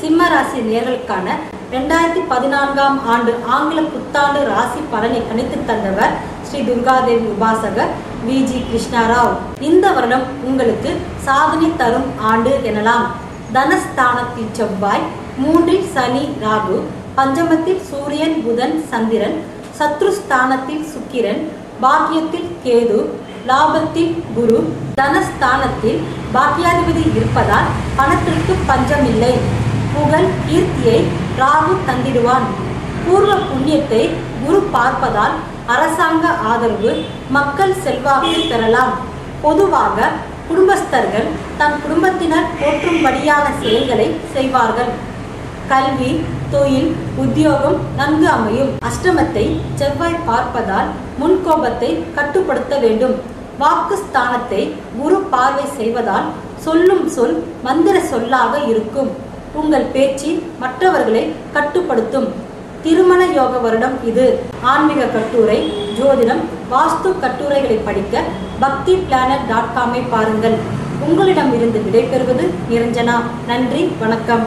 சிம்ம ராசி நேயர்களுக்கான 2014ஆம் ஆண்டு ஆங்கில புத்தாண்டு ராசி பலனை கணித்து தந்தவர் ஸ்ரீ துர்காதேவி உபாசகர் விஜி கிருஷ்ணராவ். இந்த வருடம் உங்களுக்கு சாதனை தரும் ஆண்டு எனலாம். தனஸ்தானத்தில் செவ்வாய், 3இல் சனி ராகு, பஞ்சமத்தில் சூரியன் புதன் சந்திரன், சத்ருஸ்தானத்தில் சுக்கிரன், பாக்கியத்தில் கேது, லாபத்தில் குரு. தனஸ்தானத்தில் பாக்கியாதிபதி இருப்பதால் பணத்திற்கு பஞ்சமில்லை. புகழ் கீர்த்தியை ராகு தந்திடுவான். பூர்வ புண்ணியத்தை குரு பார்ப்பதால் அரசாங்க ஆதரவு, மக்கள் செல்வாக்கு பெறலாம். பொதுவாக குடும்பஸ்தர்கள் தன் குடும்பத்தினர் போற்றும்படியான செயல்களை செய்வார்கள். கல்வி, தொழில், உத்தியோகம் நன்கு அமையும். அஷ்டமத்தை செவ்வாய் பார்ப்பதால் முன்கோபத்தை கட்டுப்படுத்த வேண்டும். வாக்குஸ்தானத்தை குரு பார்வை செய்வதால் சொல்லும் சொல் மந்திர சொல்லாக இருக்கும். உங்கள் பேச்சு மற்றவர்களை கட்டுப்படுத்தும். திருமண யோக வருடம் இது. ஆன்மீக கட்டுரை, ஜோதிடம், வாஸ்து கட்டுரைகளை படிக்க bhaktiplanet.com பாருங்கள். உங்களிடம் இருந்து விடைபெறுவது நிரஞ்சனா. நன்றி, வணக்கம்.